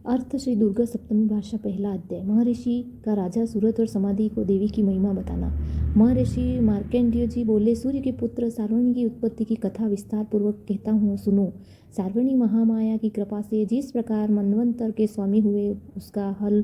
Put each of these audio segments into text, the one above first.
अर्थ श्री दुर्गा सप्तमी भाषा पहला अध्याय। महर्षि का राजा सूरत और समाधि को देवी की महिमा बताना। महर्षि मार्कंडेय जी बोले, सूर्य के पुत्र सार्वणी की उत्पत्ति की कथा विस्तार पूर्वक कहता हूँ, सुनो। सार्वणी महामाया की कृपा से जिस प्रकार मनवंतर के स्वामी हुए उसका हल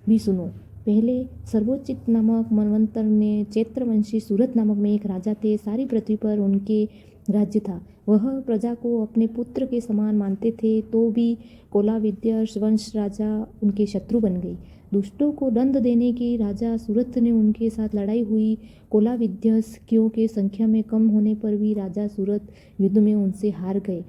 भी सुनो। पहले सर्वोचित नामक मनवंतर ने चैत्रवंशी सूरत नामक में एक राजा थे। सारी पृथ्वी पर उनके राज्य था। वह प्रजा को अपने पुत्र के समान मानते थे, तो भी कोलाविद्य वंश राजा उनके शत्रु बन गई। दुष्टों को दंड देने के राजा सूरत ने उनके साथ लड़ाई हुई। कोलाविद्यस्यों के संख्या में कम होने पर भी राजा सूरत युद्ध में उनसे हार गए।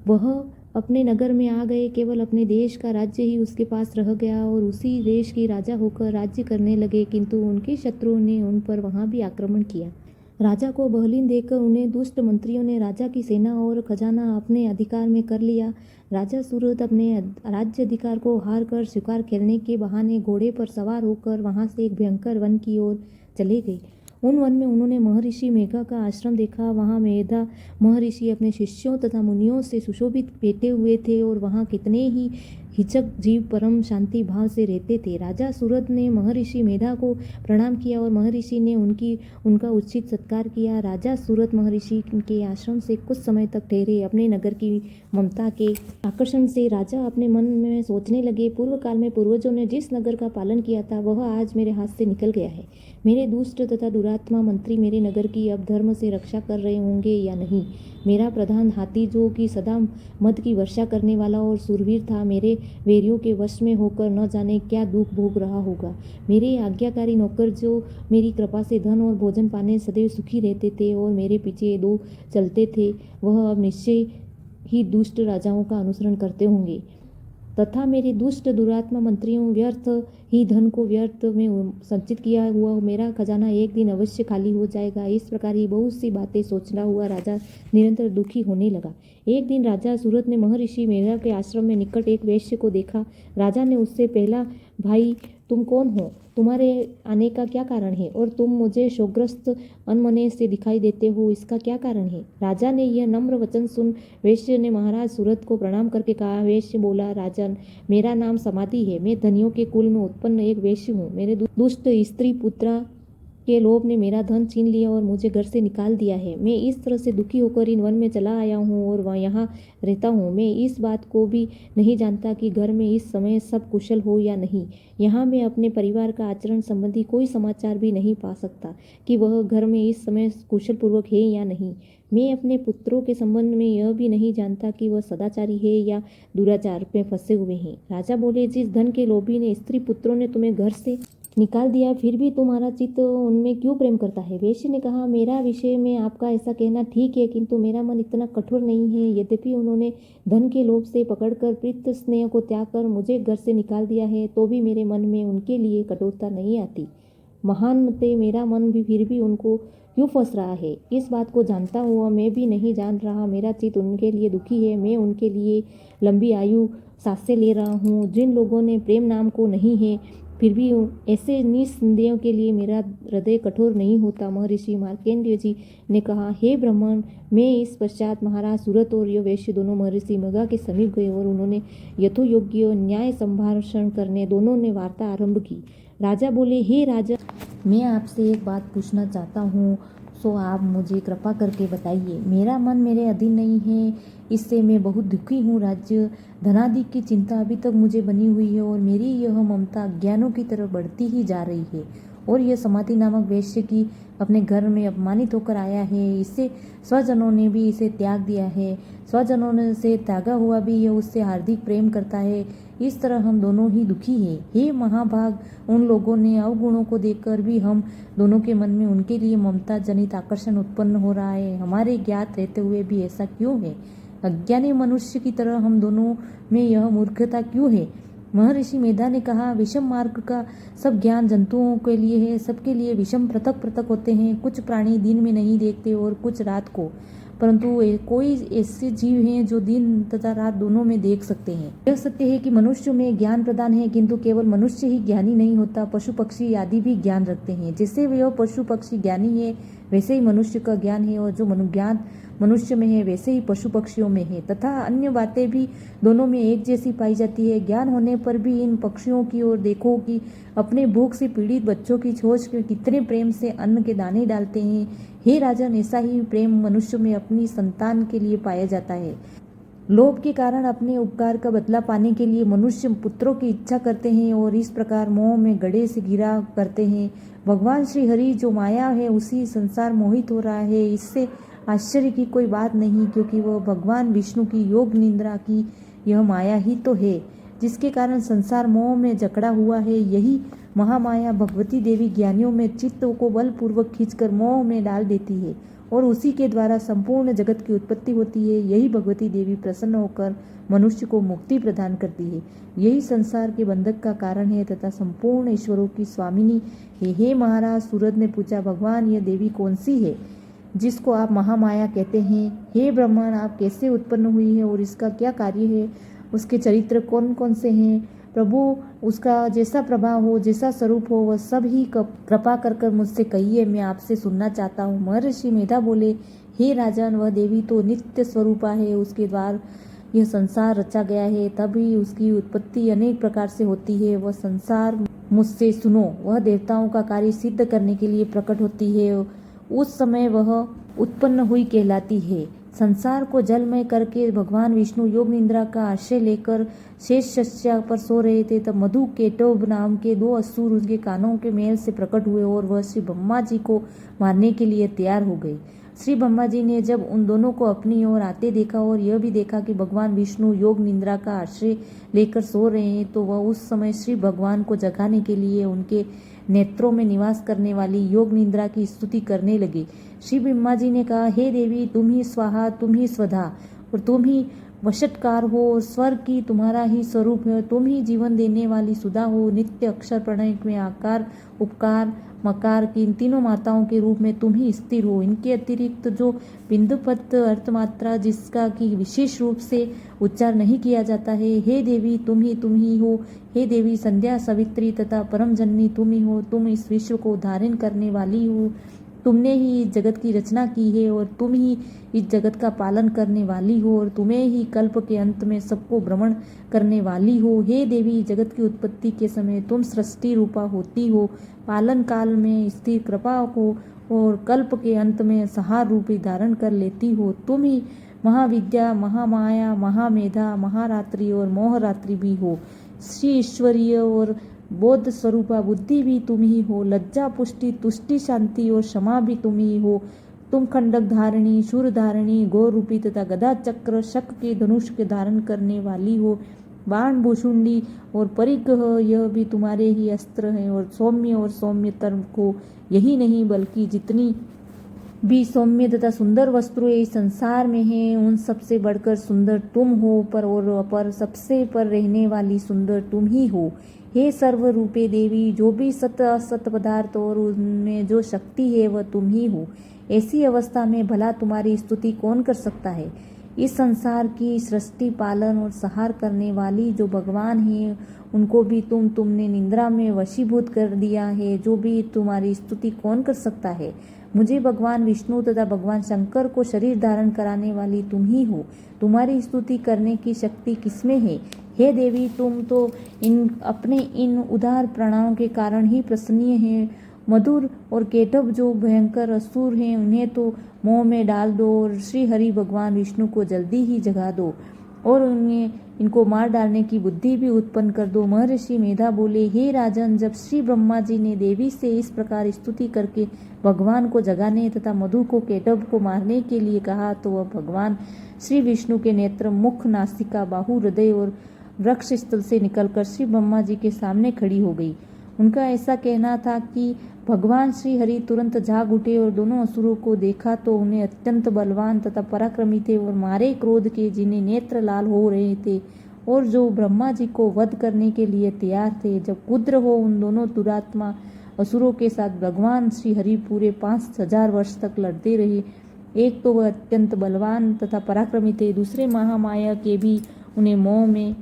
वह अपने नगर में आ गए। केवल अपने देश का राज्य ही उसके पास रह गया और उसी देश के राजा होकर राज्य करने लगे, किंतु उनके शत्रुओं ने उन पर वहाँ भी आक्रमण किया। राजा को बहलीन देकर उन्हें दुष्ट मंत्रियों ने राजा की सेना और खजाना अपने अधिकार में कर लिया। राजा सूरत अपने राज्य अधिकार को हार कर शिकार खेलने के बहाने घोड़े पर सवार होकर वहां से एक भयंकर वन की ओर चले गए। उन वन में उन्होंने महर्षि मेघा का आश्रम देखा। वहाँ मेधा महर्षि अपने शिष्यों तथा मुनियों से सुशोभित बैठे हुए थे और वहाँ कितने ही हिचक जीव परम शांति भाव से रहते थे। राजा सूरत ने महर्षि मेधा को प्रणाम किया और महर्षि ने उनका उचित सत्कार किया। राजा सूरत महर्षि के आश्रम से कुछ समय तक ठहरे। अपने नगर की ममता के आकर्षण से राजा अपने मन में सोचने लगे, पूर्व काल में पूर्वजों ने जिस नगर का पालन किया था वह आज मेरे हाथ से निकल गया है। मेरे दुष्ट तथा दुरात्मा मंत्री मेरे नगर की अब धर्म से रक्षा कर रहे होंगे या नहीं। मेरा प्रधान हाथी, जो कि सदा मद की वर्षा करने वाला और सूरवीर था, मेरे वैरियों के वश में होकर न जाने क्या दुख भोग रहा होगा। मेरे आज्ञाकारी नौकर, जो मेरी कृपा से धन और भोजन पाने सदैव सुखी रहते थे और मेरे पीछे दो चलते थे, वह अब निश्चय ही दुष्ट राजाओं का अनुसरण करते होंगे। तथा मेरे दुष्ट दुरात्मा मंत्रियों व्यर्थ ही धन को व्यर्थ में संचित किया हुआ मेरा खजाना एक दिन अवश्य खाली हो जाएगा। इस प्रकार ही बहुत सी बातें सोचना हुआ राजा निरंतर दुखी होने लगा। एक दिन राजा सूरत ने महर्षि मेघा के आश्रम में निकट एक वैश्य को देखा। राजा ने उससे पहला, भाई तुम कौन हो, तुम्हारे आने का क्या कारण है, और तुम मुझे शोकग्रस्त अनमने से दिखाई देते हो, इसका क्या कारण है। राजा ने यह नम्र वचन सुन वैश्य ने महाराज सूरत को प्रणाम करके कहा। वैश्य बोला, राजन, मेरा नाम समाधि है। मैं धनियों के कुल में उत्पन्न एक वैश्य हूँ। मेरे दुष्ट स्त्री पुत्रा के लोभ ने मेरा धन छीन लिया और मुझे घर से निकाल दिया है। मैं इस तरह से दुखी होकर इन वन में चला आया हूँ और वह यहाँ रहता हूँ। मैं इस बात को भी नहीं जानता कि घर में इस समय सब कुशल हो या नहीं। यहाँ मैं अपने परिवार का आचरण संबंधी कोई समाचार भी नहीं पा सकता कि वह घर में इस समय कुशल पूर्वक है या नहीं। मैं अपने पुत्रों के संबंध में यह भी नहीं जानता कि वह सदाचारी है या दुराचार में फंसे हुए हैं। राजा बोले, जिस धन के लोभी ने स्त्री पुत्रों ने तुम्हें घर से निकाल दिया, फिर भी तुम्हारा चित्त उनमें क्यों प्रेम करता है। वैश्य ने कहा, मेरा विषय में आपका ऐसा कहना ठीक है, किंतु मेरा मन इतना कठोर नहीं है। यद्यपि उन्होंने धन के लोभ से पकड़कर प्रीत स्नेह को त्याग कर मुझे घर से निकाल दिया है, तो भी मेरे मन में उनके लिए कठोरता नहीं आती। महान मते मेरा मन भी फिर भी उनको क्यों फंस रहा है, इस बात को जानता हुआ मैं भी नहीं जान रहा। मेरा चित्त उनके लिए दुखी है। मैं उनके लिए लंबी आयु सांसें ले रहा हूँ। जिन लोगों ने प्रेम नाम को नहीं है, फिर भी ऐसे निस्संदेहों के लिए मेरा हृदय कठोर नहीं होता। महर्षि मार्कंडेय जी ने कहा, हे ब्राह्मण, मैं इस पश्चात महाराज सूरत और यो वैश्य दोनों महर्षि मेघा के समीप गए और उन्होंने यथोयोग्य न्याय संभाषण करने दोनों ने वार्ता आरंभ की। राजा बोले, हे राजा, मैं आपसे एक बात पूछना चाहता हूँ, सो आप मुझे कृपा करके बताइए। मेरा मन मेरे अधीन नहीं है, इससे मैं बहुत दुखी हूँ। राज्य धनादि की चिंता अभी तक मुझे बनी हुई है और मेरी यह ममता ज्ञानों की तरफ बढ़ती ही जा रही है। और यह समाधि नामक वैश्य की अपने घर में अपमानित होकर आया है। इससे स्वजनों ने भी इसे त्याग दिया है। स्वजनों ने से त्यागा हुआ भी यह उससे हार्दिक प्रेम करता है। इस तरह हम दोनों ही दुखी हैं। हे महाभाग, उन लोगों ने अवगुणों को देखकर भी हम दोनों के मन में उनके लिए ममता जनित आकर्षण उत्पन्न हो रहा है। हमारे ज्ञात रहते हुए भी ऐसा क्यों है। अज्ञानी मनुष्य की तरह हम दोनों में यह मूर्खता क्यों है। महर्षि मेधा ने कहा, विषम मार्ग का सब ज्ञान जंतुओं के लिए है। सबके लिए विषम पृथक पृथक होते हैं। कुछ प्राणी दिन में नहीं देखते और कुछ रात को, परंतु कोई ऐसे जीव हैं जो दिन तथा रात दोनों में देख सकते हैं। यह सत्य है कि मनुष्य में ज्ञान प्रदान है, किंतु केवल मनुष्य ही ज्ञानी नहीं होता, पशु पक्षी आदि भी ज्ञान रखते हैं। जिससे वह पशु पक्षी ज्ञानी है, वैसे ही मनुष्य का ज्ञान है, और जो ज्ञान मनुष्य में है वैसे ही पशु पक्षियों में है, तथा अन्य बातें भी दोनों में एक जैसी पाई जाती है। ज्ञान होने पर भी इन पक्षियों की ओर देखो कि अपने भूख से पीड़ित बच्चों की छोड़ के कितने प्रेम से अन्न के दाने डालते हैं। हे राजन, ऐसा ही प्रेम मनुष्य में अपनी संतान के लिए पाया जाता है। लोभ के कारण अपने उपकार का बदला पाने के लिए मनुष्य पुत्रों की इच्छा करते हैं और इस प्रकार मोह में गड्ढे से गिरा करते हैं। भगवान श्री हरि जो माया है उसी संसार मोहित हो रहा है। इससे आश्चर्य की कोई बात नहीं, क्योंकि वह भगवान विष्णु की योग निद्रा की यह माया ही तो है जिसके कारण संसार मोह में जकड़ा हुआ है। यही महामाया भगवती देवी ज्ञानियों में चित्त को बलपूर्वक खींचकर मोह में डाल देती है और उसी के द्वारा संपूर्ण जगत की उत्पत्ति होती है। यही भगवती देवी प्रसन्न होकर मनुष्य को मुक्ति प्रदान करती है। यही संसार के बंधक का कारण है तथा संपूर्ण ईश्वरों की स्वामिनी है। हे महाराज, सूरज ने पूछा, भगवान यह देवी कौन सी है जिसको आप महामाया कहते हैं? हे ब्रह्मण, आप कैसे उत्पन्न हुई है और इसका क्या कार्य है? उसके चरित्र कौन कौन से हैं? प्रभु, उसका जैसा प्रभाव हो, जैसा स्वरूप हो, वह सब ही कृपा कर मुझसे कहिए, मैं आपसे सुनना चाहता हूँ। महर्षि मेधा बोले, हे राजन, वह देवी तो नित्य स्वरूपा है। उसके द्वार यह संसार रचा गया है, तभी उसकी उत्पत्ति अनेक प्रकार से होती है। वह संसार मुझसे सुनो, वह देवताओं का कार्य सिद्ध करने के लिए प्रकट होती है। उस समय वह उत्पन्न हुई कहलाती है। संसार को जलमय करके भगवान विष्णु योग निद्रा का आश्रय लेकर शेष शस्या पर सो रहे थे, तब मधु केटोभ नाम के 2 असुर उनके कानों के मेल से प्रकट हुए और वह श्री ब्रह्मा जी को मारने के लिए तैयार हो गए। श्री ब्रह्मा जी ने जब उन दोनों को अपनी ओर आते देखा और यह भी देखा कि भगवान विष्णु योग निद्रा का आश्रय लेकर सो रहे हैं, तो वह उस समय श्री भगवान को जगाने के लिए उनके नेत्रों में निवास करने वाली योग निद्रा की स्तुति करने लगे। श्री ब्रह्मा जी ने कहा, हे देवी, तुम ही स्वाहा, तुम ही स्वधा और तुम ही वशटकार हो और स्वर्ग की तुम्हारा ही स्वरूप है। तुम ही जीवन देने वाली सुधा हो। नित्य अक्षर प्रणय में आकार, उपकार, मकार की इन तीनों माताओं के रूप में तुम ही स्थिर हो। इनके अतिरिक्त जो बिंदुपत अर्थमात्रा जिसका कि विशेष रूप से उच्चार नहीं किया जाता है, हे देवी, तुम ही हो। हे देवी, संध्या, सवित्री तथा परम जननी तुम ही हो। तुम इस विश्व को धारण करने वाली हो। तुमने ही इस जगत की रचना की है और तुम ही इस जगत का पालन करने वाली हो और तुम्हें ही कल्प के अंत में सबको भ्रमण करने वाली हो। हे देवी, जगत की उत्पत्ति के समय तुम सृष्टि रूपा होती हो, पालन काल में स्थिर कृपा को और कल्प के अंत में संहार रूपी धारण कर लेती हो। तुम ही महाविद्या, महामाया, महामेधा, महारात्रि और मोहरात्रि भी हो। श्री ईश्वरीय और बोध स्वरूपा बुद्धि भी तुम ही हो। लज्जा, पुष्टि, तुष्टि, शांति और क्षमा भी तुम ही हो। तुम खंडक धारिणी, शूर धारिणी, गौर रूपी तथा गदा, चक्र, शक के धनुष के धारण करने वाली हो। बाण, भूषुंडी और परिग्रह यह भी तुम्हारे ही अस्त्र हैं। और सौम्यतर को यही नहीं बल्कि जितनी भी सौम्य तथा सुंदर वस्त्रों इस संसार में है, उन सबसे बढ़कर सुंदर तुम हो। पर सबसे पर रहने वाली सुंदर तुम ही हो। हे सर्व रूपे देवी, जो भी सत असत पदार्थ और उनमें जो शक्ति है वह तुम ही हो। ऐसी अवस्था में भला तुम्हारी स्तुति कौन कर सकता है? इस संसार की सृष्टि, पालन और संहार करने वाली जो भगवान है, उनको भी तुमने निद्रा में वशीभूत कर दिया है। जो भी तुम्हारी स्तुति कौन कर सकता है? मुझे भगवान विष्णु तथा भगवान शंकर को शरीर धारण कराने वाली तुम ही हो। तुम्हारी स्तुति करने की शक्ति किसमें है? हे देवी, तुम तो अपने इन उदार प्रणामों के कारण ही प्रसन्नीय हैं। मधुर और केटभ जो भयंकर असुर हैं, उन्हें तो मोह में डाल दो और श्री हरि भगवान विष्णु को जल्दी ही जगा दो और इनको मार डालने की बुद्धि भी उत्पन्न कर दो। महर्षि मेधा बोले, हे राजन, जब श्री ब्रह्मा जी ने देवी से इस प्रकार स्तुति करके भगवान को जगाने तथा मधु को, केटभ को मारने के लिए कहा, तो वह भगवान श्री विष्णु के नेत्र, मुख, नासिका, बाहु, हृदय और वृक्ष स्थल से निकलकर श्री ब्रह्मा जी के सामने खड़ी हो गई। उनका ऐसा कहना था कि भगवान श्री हरि तुरंत जाग उठे और दोनों असुरों को देखा तो उन्हें अत्यंत बलवान तथा पराक्रमी थे और मारे क्रोध के, जिन्हें नेत्र लाल हो रहे थे और जो ब्रह्मा जी को वध करने के लिए तैयार थे। जब कुद्र हो उन दोनों दुरात्मा असुरों के साथ भगवान श्री हरि पूरे 5000 वर्ष तक लड़ते रहे। एक तो वह अत्यंत बलवान तथा पराक्रमी थे, दूसरे महामाया के भी उन्हें मोह में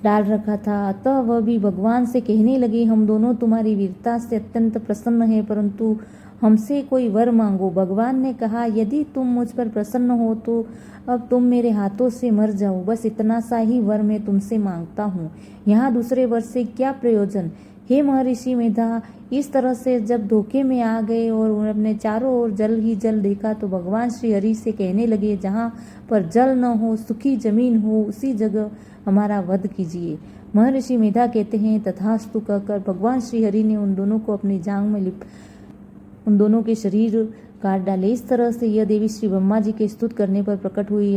डाल रखा था। अतः वह भी भगवान से कहने लगे, हम दोनों तुम्हारी वीरता से अत्यंत प्रसन्न हैं, परंतु हमसे कोई वर मांगो। भगवान ने कहा, यदि तुम मुझ पर प्रसन्न हो तो अब तुम मेरे हाथों से मर जाओ। बस इतना सा ही वर मैं तुमसे मांगता हूँ। यहाँ दूसरे वर से क्या प्रयोजन। हे महर्षि मेधा, इस तरह से जब धोखे में आ गए और उन्होंने चारों ओर जल ही जल देखा तो भगवान श्री हरि से कहने लगे, जहाँ पर जल न हो, सूखी जमीन हो, उसी जगह हमारा वध कीजिए। महर्षि मेधा कहते हैं, तथास्तु कहकर भगवान श्री हरि ने उन दोनों को अपनी जांग में उन दोनों के शरीर काट डाले। इस तरह से यह देवी श्री ब्रह्मा जी के स्तुत करने पर प्रकट हुई।